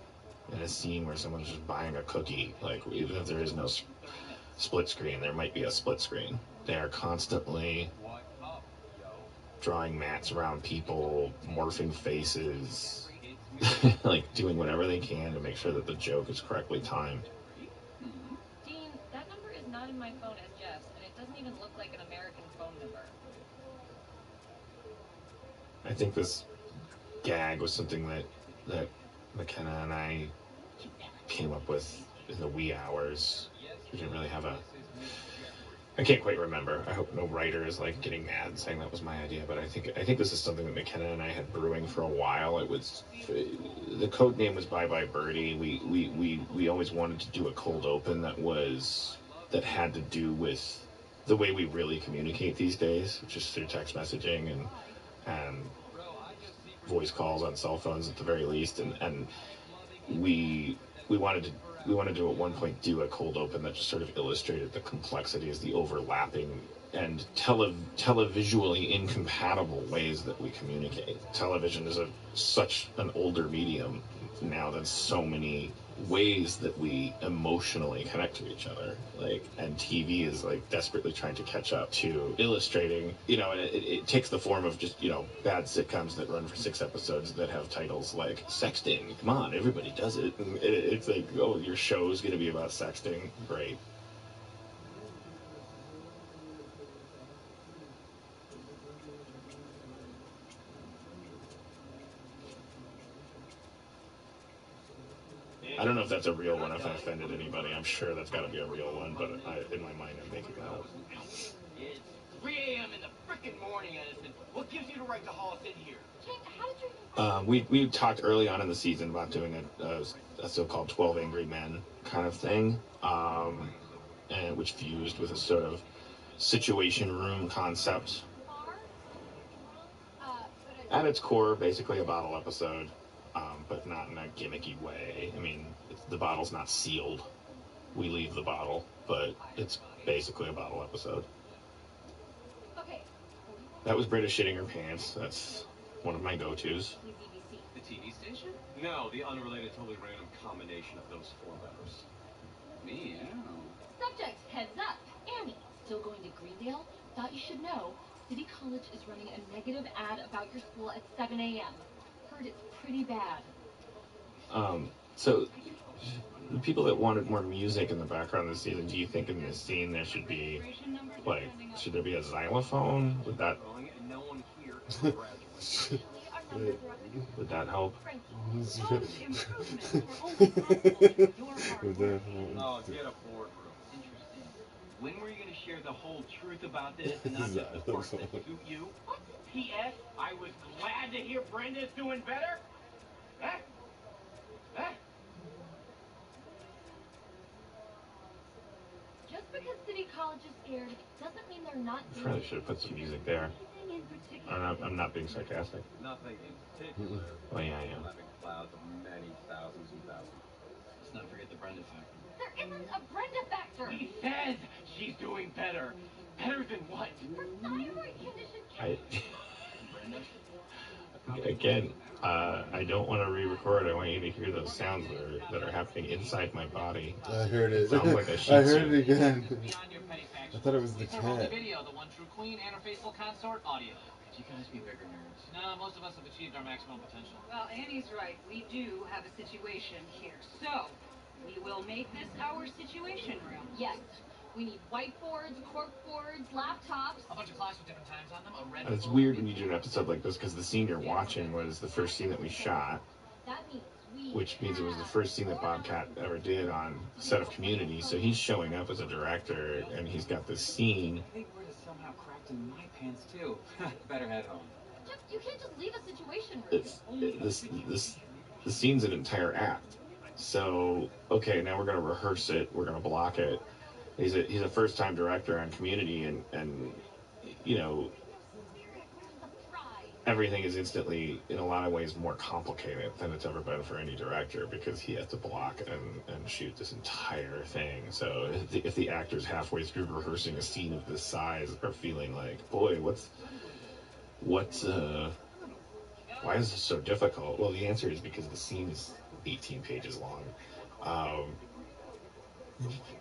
A: In a scene where someone's just buying a cookie, like even if there is no split screen, there might be a split screen. They are constantly drawing mats around people, morphing faces, like doing whatever they can to make sure that the joke is correctly timed.
B: Dean, that number is not in my phone as Jeff's, and it doesn't even look like an American phone number.
A: I think this gag was something that McKenna and I came up with in the wee hours. We didn't really have I can't quite remember. I hope no writer is like getting mad and saying that was my idea, but I think this is something that McKenna and I had brewing for a while. It was the code name was Bye Bye Birdie. We always wanted to do a cold open that had to do with the way we really communicate these days, which is through text messaging and voice calls on cell phones at the very least, and we wanted to at one point do a cold open that just sort of illustrated the complexities, the overlapping and televisually incompatible ways that we communicate. Television is such an older medium now than so many ways that we emotionally connect to each other. Like, and TV is like desperately trying to catch up to illustrating, you know, and it takes the form of just, you know, bad sitcoms that run for 6 episodes that have titles like sexting. Come on, everybody does it. And it's like, oh, your show's going to be about sexting. Great. I don't know if that's a real one, if I offended anybody. I'm sure that's got to be a real one, but in my mind, I'm making that up.
D: It's 3 a.m. in the frickin' morning, Edison. What gives you the right to haul us in here?
B: How did you...
A: We talked early on in the season about doing a so-called 12 Angry Men kind of thing, and which fused with a sort of situation room concept. At its core, basically a bottle episode, but not in a gimmicky way. I mean, the bottle's not sealed. We leave the bottle, but it's basically a bottle episode.
B: Okay.
A: That was British shitting her pants. That's one of my go-tos.
H: The TV station? No, the unrelated, totally random combination of those 4 letters.
I: Meow.
B: Subject, heads up. Annie, still going to Greendale? Thought you should know. City College is running a negative ad about your school at 7 a.m. Heard it's pretty bad.
A: So the people that wanted more music in the background this season, do you think in this scene there should be, like, should there be a xylophone? Would that would that help?
H: Oh, get a boardroom.
I: Interesting. When were you going to share the whole truth about this and not just the parts that suit you?
D: P.S. I was glad to hear Brenda's doing better. Huh? Huh?
B: Just because City College is scared doesn't mean they're not
A: I probably should have put some music there. I'm not being sarcastic.
H: Nothing in particular.
A: Oh, yeah, I am.
H: Having clouds of many thousands and thousands.
L: Let's not forget the Brenda factor.
B: There isn't a Brenda factor.
D: He says she's doing better. Better than what?
B: For thyroid condition.
A: Again, I don't want to re-record. I want you to hear those sounds that are happening inside my body.
F: I heard it.
A: It sounds like a shih
F: I heard
A: tzu.
F: it again.
L: Beyond your petty factions.
F: I thought it was the
L: It's our only
F: cat.
L: video, the one true queen and her faithful consort, audio. Could you guys be bigger nerds? No, most of us have achieved our maximum potential.
N: Well, Annie's right. We do have a situation here. So, we will make this our situation room.
B: Yes. We need whiteboards, corkboards, laptops.
L: A bunch of clocks with different times on them. A red.
A: And it's weird when you do an episode like this because the scene you're watching was the first scene that we shot,
B: That means
A: which means it was the first scene that Bobcat ever did on set of Community. So he's showing up as a director and he's got this scene.
I: I think we're somehow cracked in my pants too. Better head home.
B: You can't just leave a situation room.
A: The scene's an entire act. So okay, now we're gonna rehearse it. We're gonna block it. He's a first time director on Community, and you know, everything is instantly in a lot of ways more complicated than it's ever been for any director because he has to block and shoot this entire thing. So if the actors halfway through rehearsing a scene of this size are feeling like, boy, what's why is this so difficult? Well, the answer is because the scene is 18 pages long.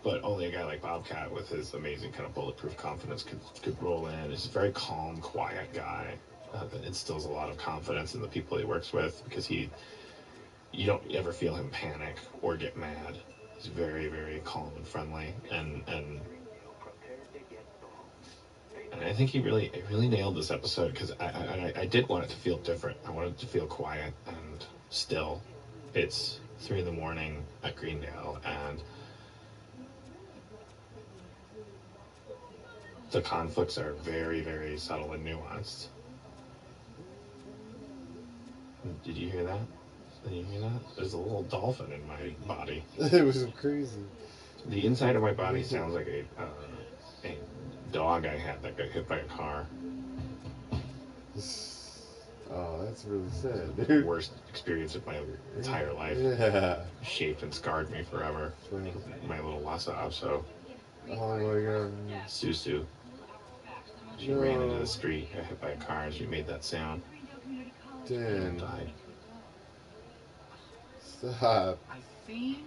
A: But only a guy like Bobcat with his amazing kind of bulletproof confidence could roll in. He's a very calm, quiet guy that instills a lot of confidence in the people he works with because you don't ever feel him panic or get mad. He's very, very calm and friendly, and I think he really nailed this episode because I did want it to feel different. I wanted it to feel quiet and still. It's 3 a.m. at Greendale, and the conflicts are very, very subtle and nuanced. Did you hear that? Did you hear that? There's a little dolphin in my body.
F: It was crazy.
A: The inside of my body sounds like a dog I had that got hit by a car.
F: Oh, that's really sad, dude.
A: Worst experience of my entire life.
F: Yeah.
A: Shaped and scarred me forever. My little Lhasa Apso.
F: Oh my god.
A: Susu. She ran into the street, got hit by a car, and she made that sound.
F: Damn.
A: Died.
F: Stop.
I: I seem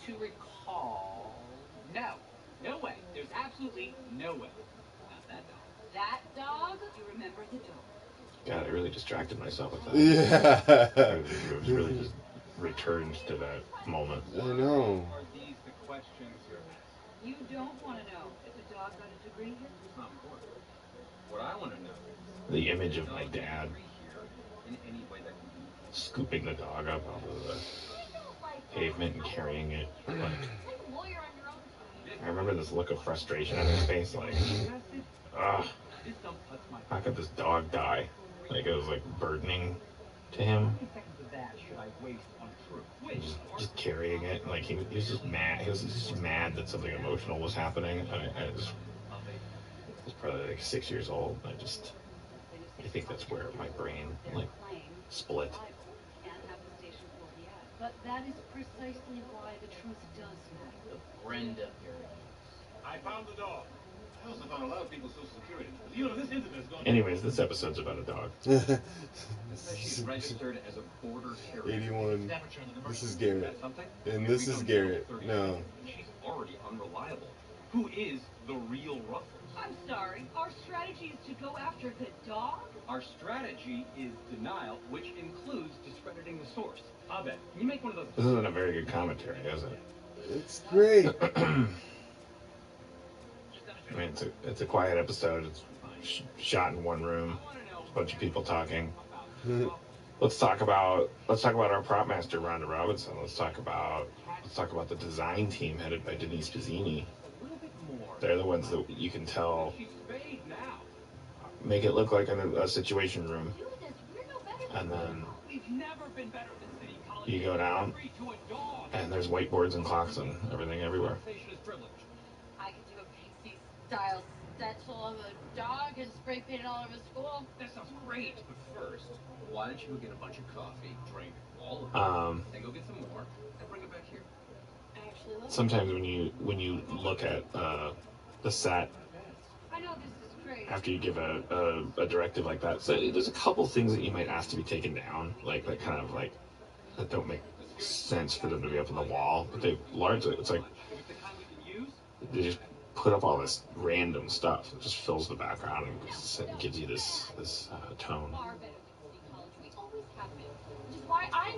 I: to recall. No. No way. There's absolutely no way. Not that dog.
N: That dog? You remember the dog.
A: God, I really distracted myself with that.
F: Yeah.
A: It was really just returned to that moment.
F: I know.
I: Are these the questions you're asking?
N: You don't want to know if the dog got a degree here?
I: It's not important. What I want to know is
A: The image of my dad
I: in any way that can be
A: scooping the dog up off of the pavement and carrying it. Like, I remember this look of frustration on his face, like, ugh, how could this dog die? Like, it was like burdening to him.
I: How many seconds of that should I waste on truth?
A: Just carrying it, like he was just mad. He was just mad that something emotional was happening. I was probably like 6 years old. I think that's where my brain like split.
N: But that is precisely why the truth does matter.
I: The Brenda period.
M: I found the dog. I also found a lot of people's social security. You know, this internet's going.
A: Anyways, this episode's about a dog.
I: She's registered as a border terrier.
F: 81. This is Garrett. And this is Garrett. No.
I: She's already unreliable. Who is the real Ruffles?
N: I'm sorry. Our strategy is to go after the dog?
I: Our strategy is denial, which includes discrediting the source. Abed, can you make one of those?
A: This isn't a very good commentary, is it?
F: It's great.
A: I mean, it's a quiet episode. It's shot in one room. A bunch of people talking. Let's talk about our prop master Rhonda Robinson. Let's talk about the design team headed by Denise Pizzini. They're the ones that you can tell make it look like a situation room, and then you go down, and there's whiteboards and clocks and everything everywhere.
J: I could do a Pixie style stencil of a dog and spray paint it all over the school.
I: That sounds great. But first, why don't you go get a bunch of coffee, drink all of it, then go get some more, and bring it back here.
J: I actually love
A: Sometimes when you look at the set
N: I know this is crazy.
A: after you give a directive like that, so there's a couple things that you might ask to be taken down, like that kind of like that don't make sense for them to be up on the wall. But they largely, it's like they just put up all this random stuff. It just fills the background and gives you this tone.
B: Far better than City College. We always have been. Which is why I